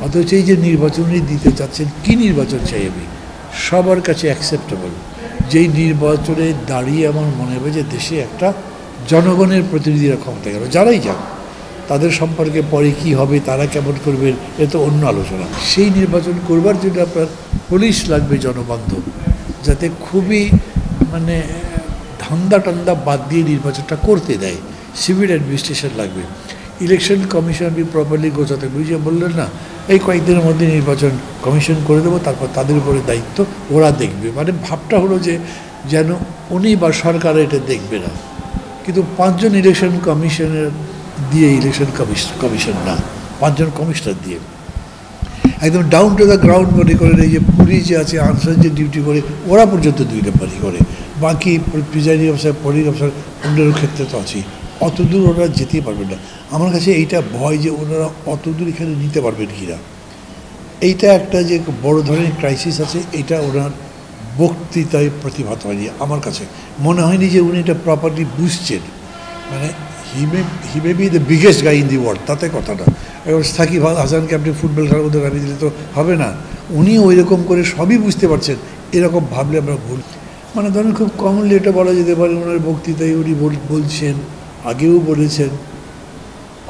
অথচ এই যে নির্বাচনী দিতে চাচ্ছেন, কি নির্বাচন চাই আমি? সবার কাছে অ্যাকসেপ্টেবল যেই নির্বাচনে দাঁড়িয়ে আমার মনে হবে যে দেশে একটা জনগণের প্রতিনিধিরা ক্ষমতা গেল, যারাই যান তাদের সম্পর্কে পরে কি হবে, তারা কেমন করবেন, এ তো অন্য আলোচনা। সেই নির্বাচন করবার জন্য আপনার পুলিশ লাগবে জনবান্ধব, যাতে খুবই মানে ধান্দা টান্দা বাদ দিয়ে নির্বাচনটা করতে দেয়। সিভিল অ্যাডমিনিস্ট্রেশন লাগবে, ইলেকশন কমিশন আপনি প্রপারলি গোছাতে বুঝিয়ে বললেন না এই কয়েকদিনের মধ্যে নির্বাচন কমিশন করে দেবো, তারপর তাদের উপরে দায়িত্ব ওরা দেখবে। মানে ভাবটা হলো যে যেন উনি বা সরকার এটা দেখবে না, কিন্তু 5 জন ইলেকশন কমিশনের দিয়ে ইলেকশন কমিশন না, 5 জন কমিশনার দিয়ে একদম ডাউন টু দ্য গ্রাউন্ড মনে করেন। এই যে পুলিশ যে আছে, আনসার যে ডিউটি করে, ওরা পর্যন্ত 2 নাম্বারই করে, বাকি প্রিজাইডিং অফিসার, পুলিশ অফিসার অন্যের ক্ষেত্রে তো আছেই। অত দূর ওরা যেতেই পারবেন না। আমার কাছে এইটা ভয় যে ওনারা অত দূর এখানে নিতে পারবেন কিনা। এইটা একটা যে বড় ধরনের ক্রাইসিস আছে, এটা ওনার বক্তৃতায় প্রতিভাত হয়নি। আমার কাছে মনে হয়নি যে উনি এটা প্রপারলি বুঝছেন। মানে he may be the biggest guy in the world, তাতে কথা না। এবার সাকিব আল হাসানকে আপনি ফুটবল খেলার মধ্যে নামিয়ে দিলে তো হবে না। উনি ওই রকম করে সবই বুঝতে পারছেন, এরকম ভাবলে আমরা ভুল। মানে ধরুন খুব কমনলি এটা বলা যেতে পারে, ওনার বক্তৃতায় উনি বলছেন, আগেও বলেছেন,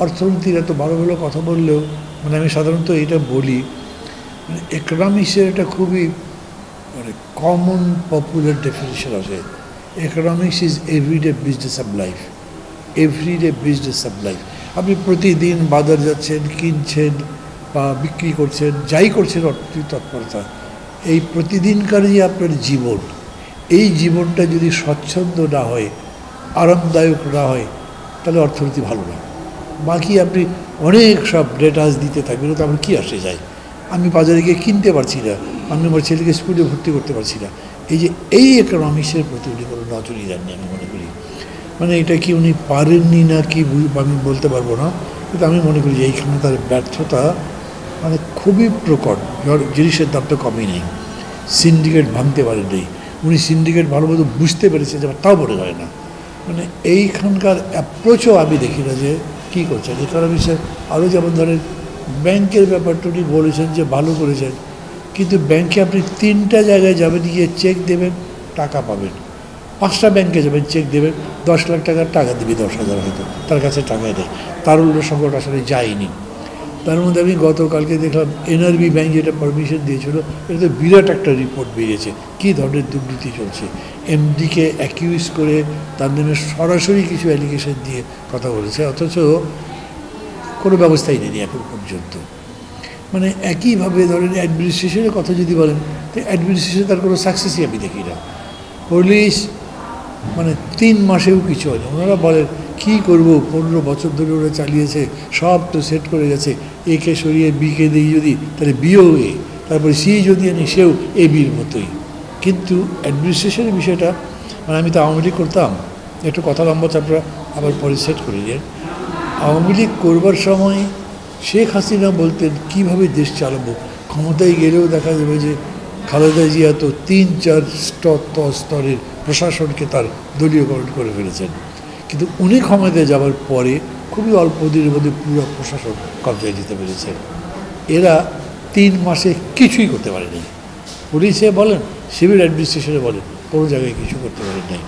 অর্থনীতির এত ভালো ভালো কথা বললেও মানে আমি সাধারণত এটা বলি, মানে ইকোনমিক্সের এটা খুবই মানে কমন পপুলার ডেফিনেশন আছে। Economics is everyday business of life, everyday business of life. আপনি প্রতিদিন বাজার যাচ্ছেন, কিনছেন বা বিক্রি করছেন, যাই করছেন অর্থনীতি তৎপরতা, এই প্রতিদিনকার যে আপনার জীবন, এই জীবনটা যদি স্বচ্ছন্দ না হয়, আরামদায়ক না হয়, তাহলে অর্থনীতি ভালো না। বাকি আপনি অনেক সব ডেটাস দিতে থাকবেন, তো আমার কী আসে যায়? আমি বাজারে গিয়ে কিনতে পারছি না, আমি আমার ছেলেকে স্কুলে ভর্তি করতে পারছি না। এই যে এই ইকোনমিক্সের প্রতি উনি কোনো নজরই দেননি আমি মনে করি। মানে এটা কি উনি পারেননি না কি আমি বলতে পারবো না, কিন্তু আমি মনে করি যে এইখানে তার ব্যর্থতা মানে খুবই প্রকট। জিনিসের দাম তো কমই নেই, সিন্ডিকেট ভাঙতে পারেন নেই উনি, সিন্ডিকেট ভালো মতো বুঝতে পেরেছে যে তাও মনে হয় না। মানে এইখানকার অ্যাপ্রোচও আমি দেখি না যে কী করছেন ইকোনমিক্সের। আরও যেমন ধরেন ব্যাংকের ব্যাপারটা উনি বলেছেন যে ভালো করেছেন, কিন্তু ব্যাংকে আপনি 3টা জায়গায় যাবেন, গিয়ে চেক দেবেন, টাকা পাবেন। 5টা ব্যাংকে যাবেন, চেক দেবেন, 10 লাখ টাকার টাকা দেবে 10,000 হয়তো, তার কাছে টাকাই নেই, তারল্য সংকট আসলে যায়নি। তার মধ্যে আমি গতকালকে দেখলাম এনআরবি ব্যাংক যেটা পারমিশন দিয়েছিল, এটা বিরাট একটা রিপোর্ট বেরিয়েছে, কী ধরনের দুর্নীতি চলছে। এমডিকে অ্যাকিউজ করে তার নামে সরাসরি কিছু অ্যালিগেশন দিয়ে কথা বলেছে, অথচ কোনো ব্যবস্থাই নেই এখন পর্যন্ত। মানে একইভাবে ধরেন অ্যাডমিনিস্ট্রেশনের কথা যদি বলেন, তো অ্যাডমিনিস্ট্রেশনে তার কোনো সাকসেসই আমি দেখি না। পুলিশ মানে 3 মাসেও কিছু হয়নি। ওনারা বলেন কী করবো, 15 বছর ধরে ওরা চালিয়েছে, সব তো সেট করে গেছে, একে সরিয়ে বিকে দিই যদি তাহলে বিও এ, তারপরে সি যদি আনি সেও এ বির মতোই। কিন্তু অ্যাডমিনিস্ট্রেশনের বিষয়টা মানে আমি তো আওয়ামী লীগ করতাম, একটু কথা লম্বা চাপড়া আবার পরে সেট করে দিলেন। আওয়ামী লীগ করবার সময় শেখ হাসিনা বলতেন কীভাবে দেশ চালাবো, ক্ষমতায় গেলেও দেখা যাবে যে খালেদা জিয়া তো 3-4 স্তরের প্রশাসনকে তার দলীয়করণ করে ফেলেছেন। কিন্তু উনি ক্ষমতায় যাওয়ার পরে খুবই অল্প দিনের মধ্যে পুরো প্রশাসন কবজায় দিতে পেরেছেন। এরা 3 মাসে কিছুই করতে পারেনি। পুলিশে বলেন, সিভিল অ্যাডমিনিস্ট্রেশনে বলেন, কোনো জায়গায় কিছু করতে পারেন নাই।